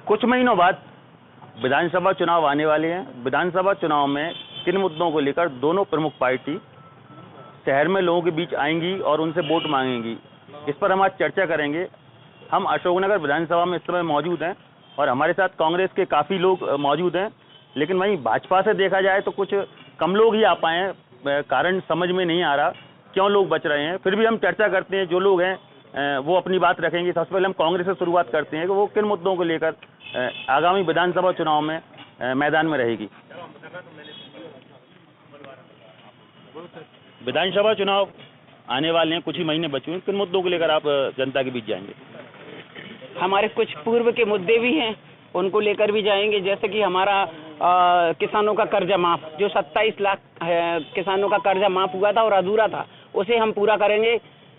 कुछ महीनों बाद विधानसभा चुनाव आने वाले हैं। विधानसभा चुनाव में किन मुद्दों को लेकर दोनों प्रमुख पार्टी शहर में लोगों के बीच आएंगी और उनसे वोट मांगेंगी, इस पर हम आज चर्चा करेंगे। हम अशोकनगर विधानसभा में इस समय मौजूद हैं और हमारे साथ कांग्रेस के काफ़ी लोग मौजूद हैं, लेकिन वहीं भाजपा से देखा जाए तो कुछ कम लोग ही आ पाए हैं। कारण समझ में नहीं आ रहा क्यों लोग बच रहे हैं। फिर भी हम चर्चा करते हैं, जो लोग हैं वो अपनी बात रखेंगे। सबसे पहले हम कांग्रेस से शुरुआत करते हैं कि वो किन मुद्दों को लेकर आगामी विधानसभा चुनाव में मैदान में रहेगी। विधानसभा चुनाव आने वाले हैं, कुछ ही महीने बचे हैं, किन मुद्दों को लेकर आप जनता के बीच जाएंगे? हमारे कुछ पूर्व के मुद्दे भी हैं, उनको लेकर भी जाएंगे। जैसे कि हमारा किसानों का कर्जा माफ, जो 27 लाख किसानों का कर्जा माफ हुआ था और अधूरा था, उसे हम पूरा करेंगे।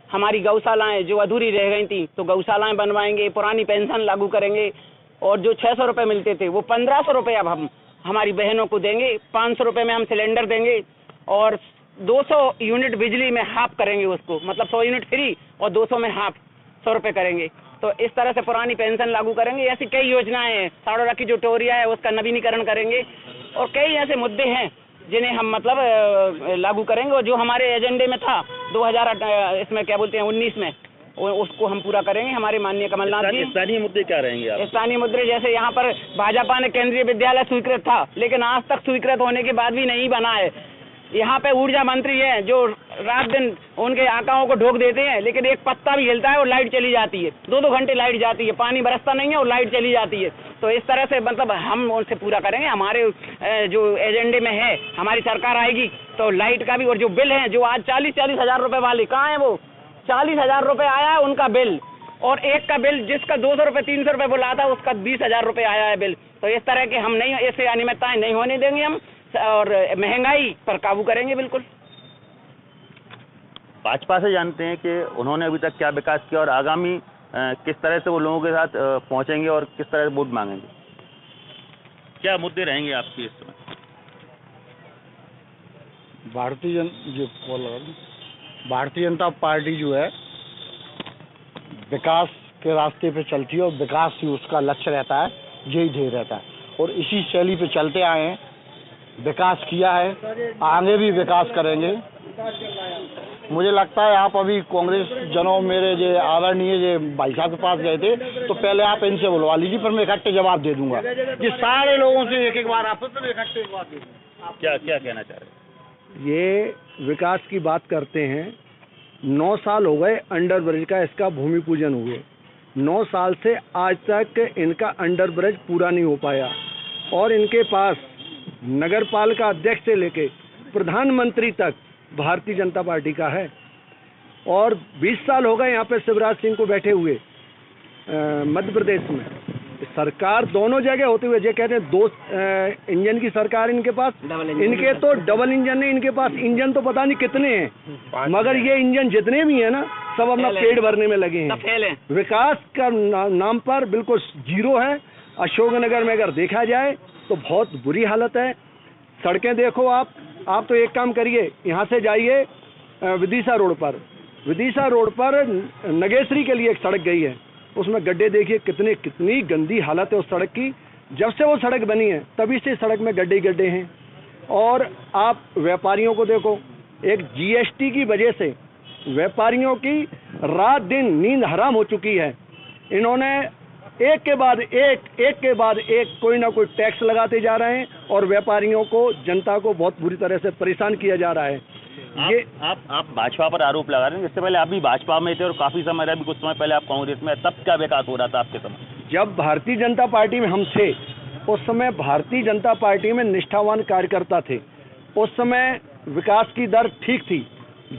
हमारी गौशालाएं जो अधूरी रह गई थी तो गौशालाएं बनवाएंगे। पुरानी पेंशन लागू करेंगे और जो 600 रुपये मिलते थे वो 1500 रुपये अब हम हमारी बहनों को देंगे। 500 रुपये में हम सिलेंडर देंगे और 200 यूनिट बिजली में हाफ करेंगे उसको, मतलब 100 यूनिट फ्री और 200 में हाफ 100 रुपये करेंगे। तो इस तरह से पुरानी पेंशन लागू करेंगे। ऐसी कई योजनाएं हैं। साड़ोरा की जो टोरिया है उसका नवीनीकरण करेंगे और कई ऐसे मुद्दे हैं जिन्हें हम मतलब लागू करेंगे। और जो हमारे एजेंडे में था 2019 में उसको हम पूरा करेंगे। हमारे माननीय कमलनाथ जी। स्थानीय मुद्दे क्या रहेंगे आप? स्थानीय मुद्दे जैसे यहाँ पर भाजपा ने केंद्रीय विद्यालय स्वीकृत था, लेकिन आज तक स्वीकृत होने के बाद भी नहीं बना है। यहाँ पे ऊर्जा मंत्री हैं जो रात दिन उनके आकाओं को ढोक देते हैं, लेकिन एक पत्ता भी हिलता है और लाइट चली जाती है। 2-2 घंटे लाइट जाती है, पानी बरसता नहीं है और लाइट चली जाती है। तो इस तरह से मतलब हम उनसे पूरा करेंगे। हमारे जो एजेंडे में है, हमारी सरकार आएगी तो लाइट का भी, और जो बिल है जो आज 40-40 हजार रुपए वाले, कहाँ है वो? 40 हजार रुपये आया है उनका बिल, और एक का बिल जिसका 200 रुपये 300 रुपये बोला था उसका 20 हजार रुपये आया है बिल। तो इस तरह के हम नहीं, ऐसे अनियमितताएं नहीं होने देंगे हम, और महंगाई पर काबू करेंगे। बिल्कुल। भाजपा से जानते हैं कि उन्होंने अभी तक क्या विकास किया और आगामी किस तरह से वो लोगों के साथ पहुंचेंगे और किस तरह से वोट मांगेंगे। क्या मुद्दे रहेंगे आपके इस समय? भारतीय जनता पार्टी जो है विकास के रास्ते पे चलती है और विकास ही उसका लक्ष्य रहता है, यही ध्येय रहता है और इसी शैली पे चलते आए हैं। विकास किया है, आगे भी विकास करेंगे। मुझे लगता है आप अभी कांग्रेस जनों मेरे जो आदरणीय जो भाई साहब के पास गए थे, तो पहले आप इनसे बुलवा लीजिए, पर मैं इकट्ठे जवाब दे दूंगा कि सारे लोगों से एक बार आप इकट्ठे जवाब दे दूंगा। क्या कहना चाह रहे हैं? ये विकास की बात करते हैं। 9 साल हो गए अंडर ब्रिज का, इसका भूमि पूजन हुए। 9 साल से आज तक इनका अंडर ब्रिज पूरा नहीं हो पाया और इनके पास नगर पालिका अध्यक्ष से लेके प्रधानमंत्री तक भारतीय जनता पार्टी का है। और 20 साल हो गए यहाँ पे शिवराज सिंह को बैठे हुए मध्य प्रदेश में। सरकार दोनों जगह होते हुए जो कहते हैं 2 इंजन की सरकार इनके पास, इनके तो डबल इंजन है। इनके पास इंजन तो पता नहीं कितने हैं, मगर ये इंजन जितने भी हैं ना सब अपना पेट भरने में लगे हैं। विकास का नाम पर बिल्कुल जीरो है। अशोकनगर में अगर देखा जाए तो बहुत बुरी हालत है। सड़कें देखो आप तो एक काम करिए, यहाँ से जाइए विदिशा रोड पर नगेश्वरी के लिए एक सड़क गई है, उसमें गड्ढे देखिए कितनी गंदी हालत है उस सड़क की। जब से वो सड़क बनी है तभी से सड़क में गड्ढे हैं। और आप व्यापारियों को देखो, एक जीएसटी की वजह से व्यापारियों की रात दिन नींद हराम हो चुकी है। इन्होंने एक के बाद एक कोई ना कोई टैक्स लगाते जा रहे हैं और व्यापारियों को, जनता को बहुत बुरी तरह से परेशान किया जा रहा है। आप भाजपा पर आरोप लगा रहे हैं। इससे पहले आप भी भाजपा में थे और काफी समय रहे, कुछ समय पहले आप कांग्रेस में, तब क्या विकास हो रहा था आपके समय? जब भारतीय जनता पार्टी में हम थे उस समय भारतीय जनता पार्टी में निष्ठावान कार्यकर्ता थे, उस समय विकास की दर ठीक थी।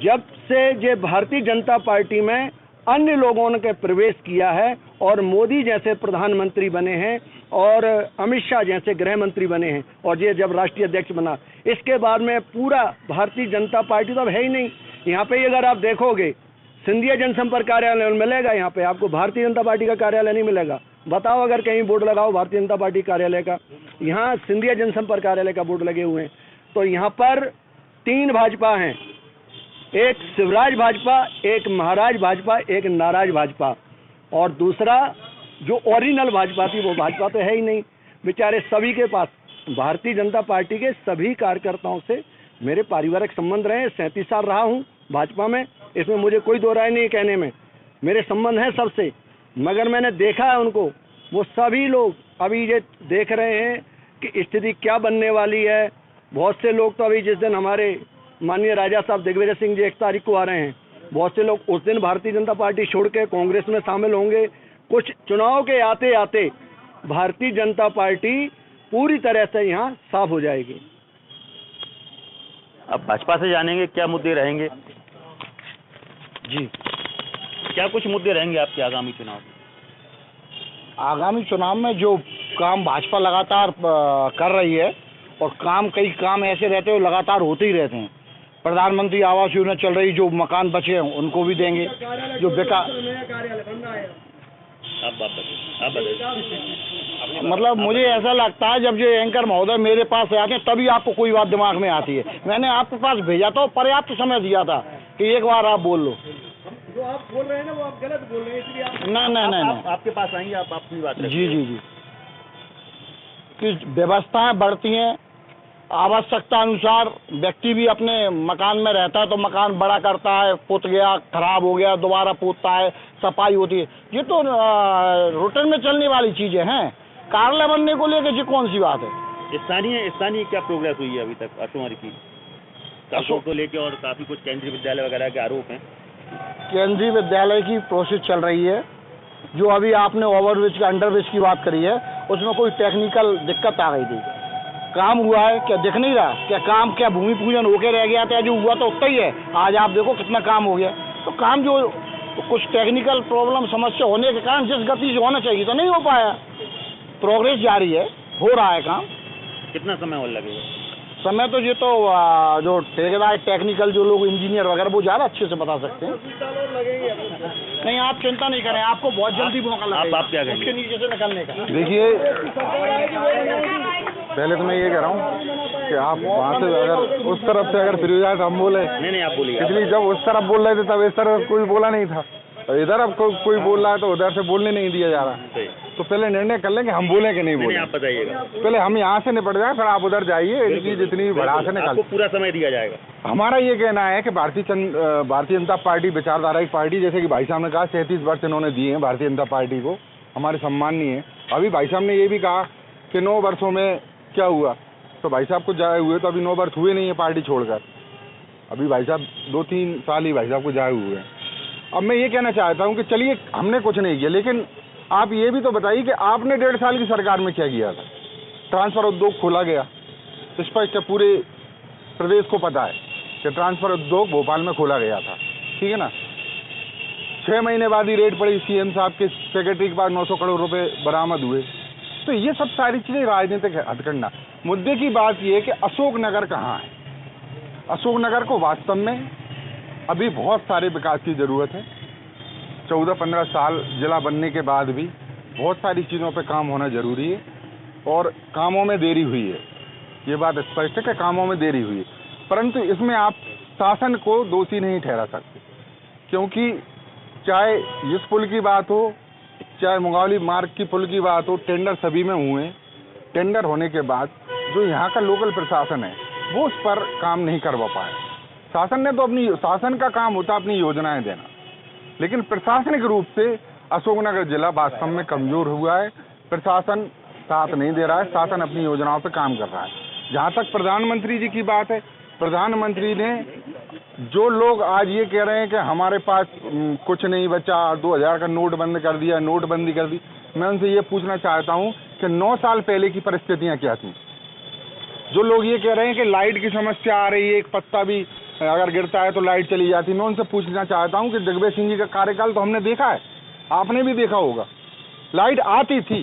जब से ये भारतीय जनता पार्टी में अन्य लोगों ने प्रवेश किया है और मोदी जैसे प्रधानमंत्री बने हैं और अमित शाह जैसे गृह मंत्री बने हैं और ये जब राष्ट्रीय अध्यक्ष बना, इसके बाद में पूरा भारतीय जनता पार्टी तो अब है ही नहीं। यहाँ पे अगर आप देखोगे सिंधिया जनसंपर्क कार्यालय मिलेगा, यहाँ पे आपको भारतीय जनता पार्टी का कार्यालय नहीं मिलेगा। बताओ अगर कहीं बोर्ड लगाओ भारतीय जनता पार्टी कार्यालय का, यहाँ सिंधिया जनसंपर्क कार्यालय का बोर्ड लगे हुए हैं। तो यहाँ पर 3 भाजपा हैं, एक शिवराज भाजपा, एक महाराज भाजपा, एक नाराज भाजपा और दूसरा जो ओरिजिनल भाजपा थी वो भाजपा तो है ही नहीं। बेचारे सभी के पास, भारतीय जनता पार्टी के सभी कार्यकर्ताओं से मेरे पारिवारिक संबंध रहे, 37 साल रहा हूँ भाजपा में, इसमें मुझे कोई दो राय नहीं कहने में, मेरे संबंध हैं सबसे। मगर मैंने देखा है उनको, वो सभी लोग अभी ये देख रहे हैं कि स्थिति क्या बनने वाली है। बहुत से लोग तो अभी जिस दिन हमारे माननीय राजा साहब दिग्विजय सिंह जी 1 तारीख को आ रहे हैं, बहुत से लोग उस दिन भारतीय जनता पार्टी छोड़ के कांग्रेस में शामिल होंगे। कुछ चुनाव के आते आते भारतीय जनता पार्टी पूरी तरह से यहाँ साफ हो जाएगी। अब भाजपा से जानेंगे क्या मुद्दे रहेंगे जी। क्या कुछ मुद्दे रहेंगे आपके आगामी चुनाव में? आगामी चुनाव में जो काम भाजपा लगातार कर रही है, और कई काम ऐसे रहते हैं लगातार होते ही रहते हैं। प्रधानमंत्री आवास योजना चल रही, जो मकान बचे हैं उनको भी देंगे। जो आप बताइए। मतलब मुझे ऐसा लगता है जब जो एंकर महोदय मेरे पास आते हैं तभी आपको कोई बात दिमाग में आती है। मैंने आपके पास भेजा था, पर्याप्त समय दिया था कि एक बार आप बोल लो। जो आप बोल रहे हैं ना वो आप गलत बोल रहे हैं, इसलिए आप नहीं। आपके पास आएंगे, आप अपनी बात रखें। जी। कि व्यवस्थाएं बढ़ती हैं, आवश्यकता अनुसार व्यक्ति भी अपने मकान में रहता है तो मकान बड़ा करता है, पुत गया, खराब हो गया, दोबारा पोतता है, सफाई होती है। ये तो रूटीन में चलने वाली चीजें हैं। कार्यालय बनने को लेकर ये कौन सी बात है? स्थानीय क्या प्रोग्रेस हुई है अभी तक अशोक की? अशोक को लेके और काफी कुछ केंद्रीय विद्यालय वगैरह के आरोप हैं। केंद्रीय विद्यालय की प्रोसेस चल रही है। जो अभी आपने ओवरब्रिज का अंडरब्रिज की बात करी है, उसमें कोई टेक्निकल दिक्कत आ गई थी। काम हुआ है क्या? दिख नहीं रहा क्या? काम क्या भूमि पूजन होके रह गया था? जो हुआ तो उतना ही है। आज आप देखो कितना काम हो गया। तो काम जो कुछ टेक्निकल प्रॉब्लम समस्या होने के कारण जिस गति से होना चाहिए तो नहीं हो पाया। प्रोग्रेस जारी है, हो रहा है काम। कितना समय और लगेगा? समय तो ये तो जो ठेकेदार टेक्निकल जो लोग इंजीनियर वगैरह वो ज़्यादा अच्छे से बता सकते हैं। नहीं, आप चिंता नहीं करें, आपको बहुत जल्दी मौका लगेगा। आप क्या कहेंगे? उसके नीचे से निकलने का। देखिए, पहले तो मैं ये कह रहा हूँ कि आप वहाँ से अगर उस तरफ से अगर फिर जाए तो हम बोले। नहीं आप बोलिए। इसलिए जब उस तरफ बोल रहे थे तब इस तरफ कोई बोला नहीं था, इधर अब कोई बोल रहा है तो उधर से बोलने नहीं दिया जा रहा। तो पहले निर्णय कर लेंगे हम बोले कि नहीं बोले। आप बताइएगा। पहले हम यहाँ से निपट जाए, फिर आप उधर जाइए। इनकी जितनी भड़ास है निकाल, पूरा समय दिया जाएगा। हमारा ये कहना है कि भारतीय जनता पार्टी विचारधारा की पार्टी, जैसे कि भाई साहब ने कहा 37 वर्ष इन्होंने दिए हैं भारतीय जनता पार्टी को, हमारे सम्माननीय है। अभी भाई साहब ने ये भी कहा कि 9 वर्षों में क्या हुआ, तो भाई साहब को जाए हुए तो अभी 9 वर्ष हुए नहीं है पार्टी छोड़कर। अभी भाई साहब 2-3 साल ही भाई साहब को जाए हुए हैं। अब मैं ये कहना चाहता हूँ कि चलिए हमने कुछ नहीं किया, लेकिन आप ये भी तो बताइए कि आपने 1.5 साल की सरकार में क्या किया था। ट्रांसफर उद्योग खोला गया, स्पष्ट पूरे प्रदेश को पता है कि ट्रांसफर उद्योग भोपाल में खोला गया था, ठीक है ना। 6 महीने बाद ही रेड पड़ी, सीएम साहब के सेक्रेटरी के पास 900 करोड़ रुपए बरामद हुए। तो ये सब सारी चीजें राजनीतिक हथकंडा। मुद्दे की बात ये है कि अशोकनगर कहाँ है। अशोकनगर को वास्तव में अभी बहुत सारे विकास की जरूरत है। 14-15 साल जिला बनने के बाद भी बहुत सारी चीज़ों पे काम होना जरूरी है, और कामों में देरी हुई है। ये बात स्पष्ट है कि कामों में देरी हुई है, परंतु इसमें आप शासन को दोषी नहीं ठहरा सकते, क्योंकि चाहे इस पुल की बात हो, चाहे मुंगावली मार्ग की पुल की बात हो, टेंडर सभी में हुए। टेंडर होने के बाद जो यहाँ का लोकल प्रशासन है वो उस पर काम नहीं करवा पाया। शासन का काम होता अपनी योजनाएं देना, लेकिन प्रशासनिक रूप से अशोकनगर जिला वास्तव में कमजोर हुआ है। प्रशासन साथ नहीं दे रहा है, शासन अपनी योजनाओं पर काम कर रहा है। जहाँ तक प्रधानमंत्री जी की बात है, प्रधानमंत्री ने जो लोग आज ये कह रहे हैं कि हमारे पास कुछ नहीं बचा, 2000 का नोट बंद कर दिया, नोटबंदी कर दी, मैं उनसे ये पूछना चाहता हूँ कि 9 साल पहले की परिस्थितियाँ क्या थी। जो लोग ये कह रहे हैं कि लाइट की समस्या आ रही है, एक पत्ता भी अगर गिरता है तो लाइट चली जाती, मैं उनसे पूछना चाहता हूं कि दिग्विजय सिंह जी का कार्यकाल तो हमने देखा है, आपने भी देखा होगा। लाइट आती थी,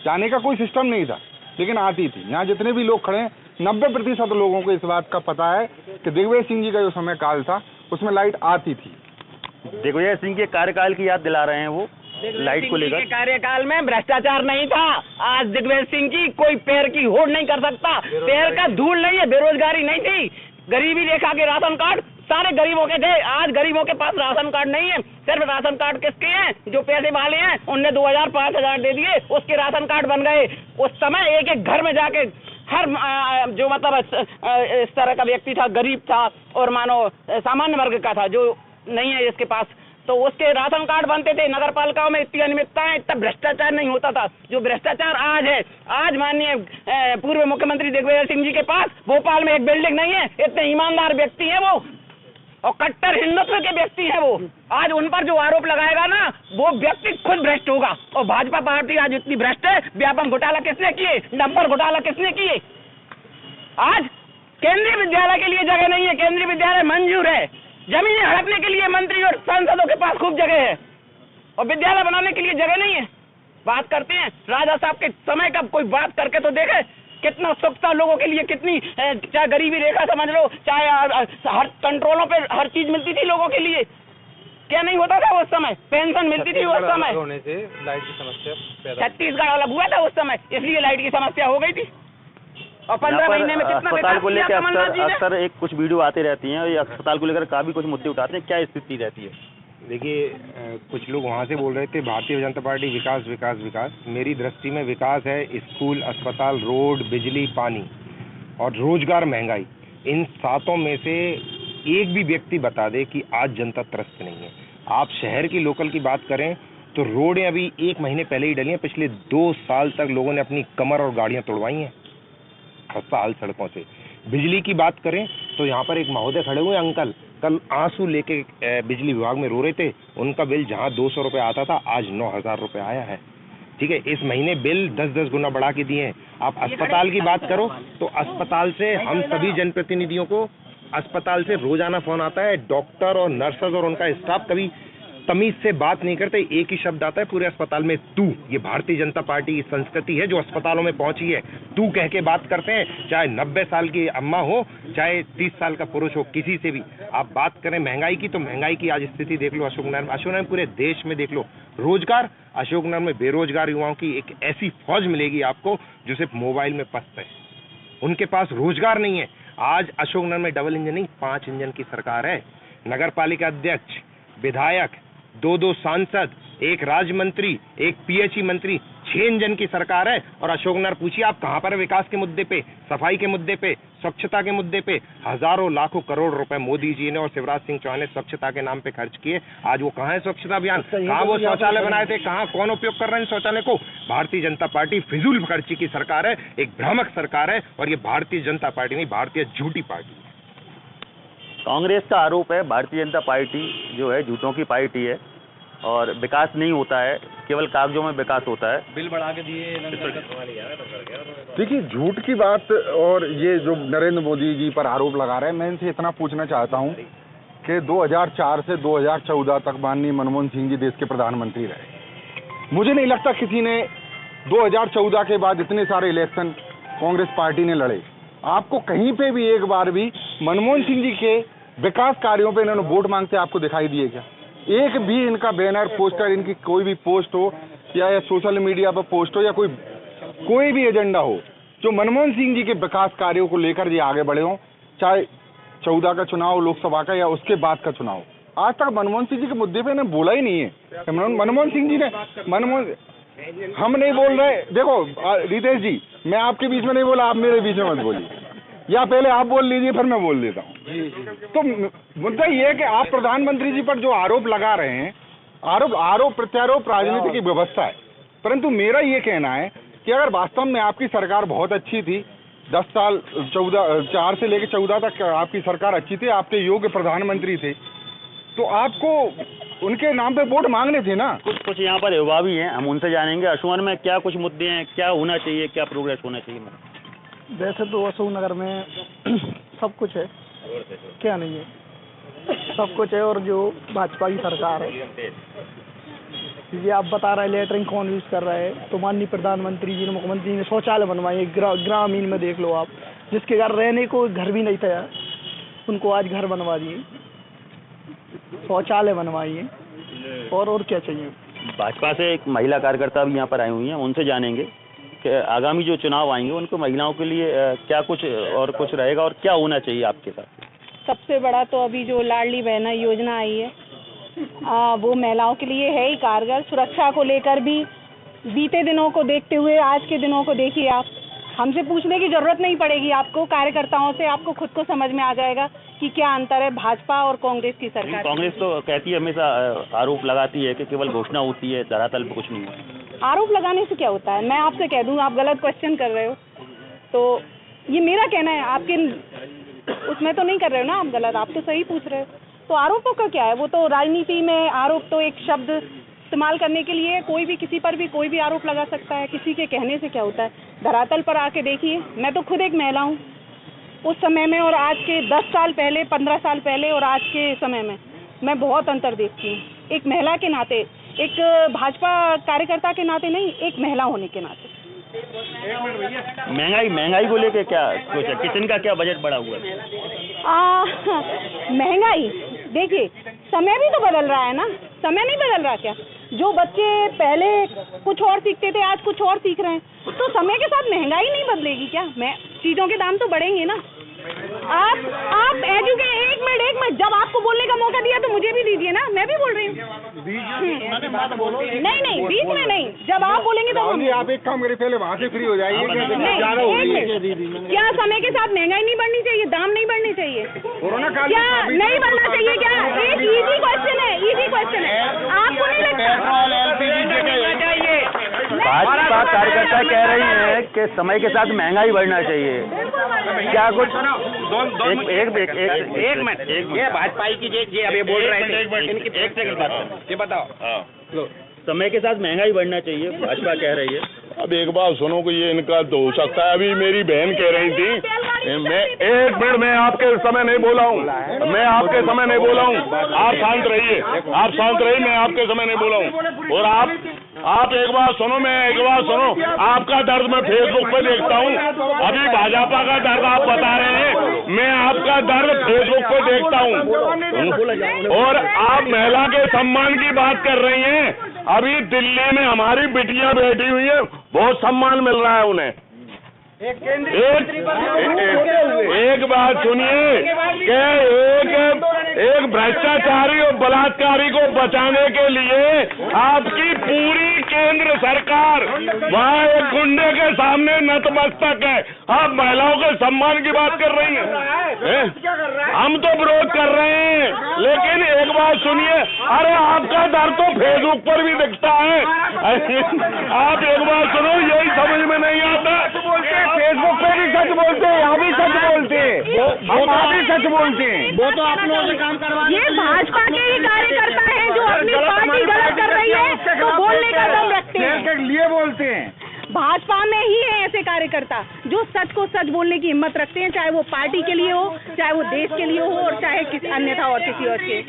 जाने का कोई सिस्टम नहीं था, लेकिन आती थी। यहाँ जितने भी लोग खड़े हैं 90% लोगों को इस बात का पता है कि दिग्विजय सिंह जी का जो समय काल था उसमें लाइट आती थी। दिग्विजय सिंह के कार्यकाल की याद दिला रहे हैं वो, लाइट को लेकर। कार्यकाल में भ्रष्टाचार नहीं था। आज दिग्विजय सिंह जी कोई पैर की होड़ नहीं कर सकता, पैर का धूल नहीं है। बेरोजगारी नहीं थी, गरीबी रेखा के राशन कार्ड सारे गरीबों के थे। आज गरीबों के पास राशन कार्ड नहीं है। सिर्फ राशन कार्ड किसके हैं? जो पैसे वाले हैं, उनने 2000 5000 दे दिए, उसके राशन कार्ड बन गए। उस समय एक एक घर में जाके हर जो मतलब इस तरह का व्यक्ति था, गरीब था और मानो सामान्य वर्ग का था, जो नहीं है इसके पास, तो उसके राशन कार्ड बनते थे। नगर पालिकाओं में इतनी अनियमितताएं, इतना भ्रष्टाचार नहीं होता था जो भ्रष्टाचार आज है। आज माननीय पूर्व मुख्यमंत्री दिग्विजय सिंह जी के पास भोपाल में एक बिल्डिंग नहीं है। इतने ईमानदार व्यक्ति है वो और कट्टर हिंदुत्व के व्यक्ति है वो। आज उन पर जो आरोप लगाएगा ना, वो व्यक्ति खुद भ्रष्ट होगा। और भाजपा पार्टी आज इतनी भ्रष्ट है। व्यापम घोटाला किसने किए? डंपर घोटाला किसने किए? आज केंद्रीय विद्यालय के लिए जगह नहीं है। केंद्रीय विद्यालय मंजूर है, जमीनें हड़पने के लिए मंत्री और सांसदों के पास खूब जगह है और विद्यालय बनाने के लिए जगह नहीं है। बात करते हैं राजा साहब के समय का, कोई बात करके तो देखे कितना सुख था लोगों के लिए, कितनी चाहे गरीबी रेखा समझ लो, चाहे हर कंट्रोलों पे हर चीज मिलती थी लोगों के लिए। क्या नहीं होता था उस समय? पेंशन मिलती थी उस समय। होने से लाइट की समस्या छत्तीसगढ़ अलग हुआ था उस समय, इसलिए लाइट की समस्या हो गई थी। और 15 महीने में कितना अस्पताल को लेकर कमलनाथ जी ने? अक्सर एक कुछ वीडियो आते रहती हैं और ये अस्पताल को लेकर काफी कुछ मुद्दे उठाते हैं, क्या स्थिति रहती है? देखिए, कुछ लोग वहाँ से बोल रहे थे भारतीय जनता पार्टी विकास विकास विकास। मेरी दृष्टि में विकास है स्कूल, अस्पताल, रोड, बिजली, पानी और रोजगार, महंगाई। इन सातों में से एक भी व्यक्ति बता दे कि आज जनता त्रस्त नहीं है। आप शहर की लोकल की बात करें तो रोडें अभी 1 महीने पहले ही डली हैं। पिछले 2 साल तक लोगों ने अपनी कमर और गाड़ियां तोड़वाई हैं खस्ता हाल सड़कों से। बिजली की बात करें तो यहाँ पर एक महोदय खड़े हुए अंकल, कल आंसू लेके बिजली विभाग में रो रहे थे। उनका बिल जहाँ 200 रुपये आता था, आज 9000 रुपये आया है। ठीक है, इस महीने बिल 10-10 गुना बढ़ा के दिए हैं। आप अस्पताल की बात करो तो अस्पताल से हम सभी जनप्रतिनिधियों को अस्पताल से रोजाना फोन आता है। डॉक्टर और नर्सेज और उनका स्टाफ कभी तमीज से बात नहीं करते। एक ही शब्द आता है पूरे अस्पताल में, तू। ये भारतीय जनता पार्टी की संस्कृति है जो अस्पतालों में पहुंची है। तू कह के बात करते हैं, चाहे 90 साल की अम्मा हो, चाहे 30 साल का पुरुष हो, किसी से भी आप बात करें महंगाई की, तो महंगाई की आज स्थिति देख लो अशोकनगर में। अशोकनगर पूरे देश में देख लो। रोजगार, अशोकनगर में बेरोजगार युवाओं की एक ऐसी फौज मिलेगी आपको जो सिर्फ मोबाइल में पस्त है, उनके पास रोजगार नहीं है। आज अशोकनगर में डबल इंजन नहीं, 5 इंजन की सरकार है। नगर पालिका अध्यक्ष, विधायक, 2-2 सांसद, 1 राज्य मंत्री, 1 पीएचई मंत्री, 6 इंजन की सरकार है। और अशोकनगर पूछिए आप कहां पर है विकास के मुद्दे पे, सफाई के मुद्दे पे, स्वच्छता के मुद्दे पे? हजारों लाखों करोड़ रुपए मोदी जी ने और शिवराज सिंह चौहान ने स्वच्छता के नाम पे खर्च किए। आज वो कहां है स्वच्छता अभियान? कहां वो शौचालय बनाए थे? कहां कौन उपयोग कर रहे हैं शौचालय को? भारतीय जनता पार्टी फिजूल खर्ची की सरकार है, एक भ्रामक सरकार है। और ये भारतीय जनता पार्टी नहीं, भारतीय झूठी पार्टी है। कांग्रेस का आरोप है भारतीय जनता पार्टी जो है झूठों की पार्टी है और विकास नहीं होता है, केवल कागजों में विकास होता है। बिल बढ़ा के दिए। देखिए, झूठ की बात और ये जो नरेंद्र मोदी जी पर आरोप लगा रहे हैं, मैं इनसे इतना पूछना चाहता हूं कि 2004 से 2014 तक माननीय मनमोहन सिंह जी देश के प्रधानमंत्री रहे। मुझे नहीं लगता किसी ने 2014 के बाद इतने सारे इलेक्शन कांग्रेस पार्टी ने लड़े। आपको कहीं पे भी एक बार भी मनमोहन सिंह जी के विकास कार्यों पे इन्होंने वोट मांगते आपको दिखाई दिए क्या? एक भी इनका बैनर, पोस्टर, इनकी कोई भी पोस्ट हो या सोशल मीडिया पर पोस्ट हो या कोई भी एजेंडा हो जो मनमोहन सिंह जी के विकास कार्यों को लेकर ये आगे बढ़े हो, चाहे 14 का चुनाव लोकसभा का या उसके बाद का चुनाव, आज तक मनमोहन सिंह जी के मुद्दे पे इन्हें बोला ही नहीं है। मनमोहन सिंह जी ने हम नहीं बोल रहे। देखो रितेश जी, मैं आपके बीच में नहीं बोला, आप मेरे बीच में मत बोलिए, या पहले आप बोल लीजिए फिर मैं बोल देता हूँ। तो मुद्दा ये है कि आप प्रधानमंत्री जी पर जो आरोप लगा रहे हैं, आरोप प्रत्यारोप राजनीति की व्यवस्था है। परंतु मेरा ये कहना है कि अगर वास्तव में आपकी सरकार बहुत अच्छी थी, 10 साल 4 से लेकर 14 तक आपकी सरकार अच्छी थी, आपके योग्य प्रधानमंत्री थे, तो आपको उनके नाम पे वोट मांगने थे ना। कुछ यहाँ पर युवा भी हैं, हम उनसे जानेंगे अशोकनगर में क्या कुछ मुद्दे हैं, क्या होना चाहिए, क्या प्रोग्रेस होना चाहिए। वैसे तो अशोकनगर में सब कुछ है, क्या नहीं है, सब कुछ है। और जो भाजपा की सरकार है, ये आप बता रहे हैं लेटरिंग कौन यूज कर रहे हैं, तो माननीय प्रधानमंत्री जी ने, मुख्यमंत्री ने शौचालय बनवाए। ग्रामीण में देख लो आप, जिसके घर रहने को घर भी नहीं था, उनको आज घर बनवा दिए, शौचालय बनवाइए। और क्या चाहिए? भाजपा से एक महिला कार्यकर्ता भी यहाँ पर आई हुई हैं, उनसे जानेंगे कि आगामी जो चुनाव आएंगे उनको महिलाओं के लिए क्या कुछ और कुछ रहेगा और क्या होना चाहिए आपके साथ? सबसे बड़ा तो अभी जो लाडली बहना योजना आई है वो महिलाओं के लिए है ही कारगर। सुरक्षा को लेकर भी बीते दिनों को देखते हुए आज के दिनों को देखिए आप, हमसे पूछने की जरूरत नहीं पड़ेगी आपको, कार्यकर्ताओं से आपको खुद को समझ में आ जाएगा कि क्या अंतर है भाजपा और कांग्रेस की सरकार। कांग्रेस तो कहती है, हमेशा आरोप लगाती है कि केवल घोषणा होती है, धरातल पे कुछ नहीं है। आरोप लगाने से क्या होता है? मैं आपसे कह दूं, आप गलत क्वेश्चन कर रहे हो, तो ये मेरा कहना है, आपके उसमें तो नहीं कर रहे हो ना आप गलत, आप तो सही पूछ रहे हो। तो आरोपों का क्या है? वो तो राजनीति में आरोप तो एक शब्द इस्तेमाल करने के लिए, कोई भी किसी पर भी कोई भी आरोप लगा सकता है, किसी के कहने से क्या होता है। धरातल पर आके देखिए, मैं तो खुद एक महिला हूँ, उस समय में और आज के 10 साल पहले, 15 साल पहले और आज के समय में मैं बहुत अंतर देखती हूँ। एक महिला के नाते, एक भाजपा कार्यकर्ता के नाते नहीं, एक महिला होने के नाते। महंगाई को लेके क्या कुछ है? किचन का क्या बजट बढ़ा हुआ है? महंगाई देखिए, समय भी तो बदल रहा है ना, समय नहीं बदल रहा क्या? जो बच्चे पहले कुछ और सीखते थे आज कुछ और सीख रहे हैं, तो समय के साथ महंगाई नहीं बदलेगी क्या? चीजों के दाम तो बढ़ेंगे ना। आप एक मिनट, जब आपको बोलने का मौका दिया तो मुझे भी दीजिए ना, मैं भी बोल रही हूँ। नहीं, बीच में नहीं, जब आप बोलेंगे तो आप एक काम करिए, पहले वहाँ से फ्री हो जाइए। क्या समय के साथ महंगाई नहीं बढ़नी चाहिए, दाम नहीं बढ़ने चाहिए, कोरोना काल क्या नहीं बढ़ना चाहिए? क्या एक इजी क्वेश्चन है, आपको नहीं लगता? भाजपा कार्यकर्ता कह रही है कि समय के साथ महंगाई बढ़ना चाहिए, क्या कुछ? एक मिनट, ये भाजपा की ये अब ये बोल रहे थे, एक सेकंड बात, ये बताओ। समय के साथ महंगाई बढ़ना चाहिए, भाजपा कह रही है। अब एक बात सुनो कि ये इनका तो हो सकता है। अभी मेरी बहन कह रही थी, मैं एक मिनट, मैं आपके समय नहीं बोला हूँ, आप शांत रहिए, मैं आपके समय नहीं बोला हूँ। और आप एक बात सुनो, आपका दर्द मैं फेसबुक पे देखता हूँ। अभी भाजपा का दर्द आप बता रहे हैं, मैं आपका दर्द फेसबुक पे देखता हूँ। और आप महिला के सम्मान की बात कर रही हैं। अभी दिल्ली में हमारी बिटियां बैठी हुई है, बहुत सम्मान मिल रहा है उन्हें। एक बात सुनिए कि एक भ्रष्टाचारी और बलात्कारी को बचाने के लिए आपकी पूरी केंद्र सरकार वहाँ एक गुंडे के सामने नतमस्तक है। आप महिलाओं के सम्मान की बात कर रही हैं? हम तो विरोध कर रहे हैं, लेकिन एक बात सुनिए, अरे आपका डर तो फेसबुक पर भी दिखता है। आप एक बात सुनो, यही समझ में नहीं आता। फेसबुक पे भी सच बोलते हैं, यहाँ भी सच बोलते हैं, हम भी सच बोलते हैं। वो तो आप लोगों से काम करवा, ये भाजपा के ही कार्यकर्ता हैं जो अपनी पार्टी गलत कर रही है तो बोलने का दम रखते हैं, के लिए बोलते हैं। भाजपा में ही है ऐसे कार्यकर्ता जो सच को सच बोलने की हिम्मत रखते हैं, चाहे वो पार्टी के लिए हो, चाहे वो देश के लिए हो, और चाहे किसी अन्यथा और किसी और के।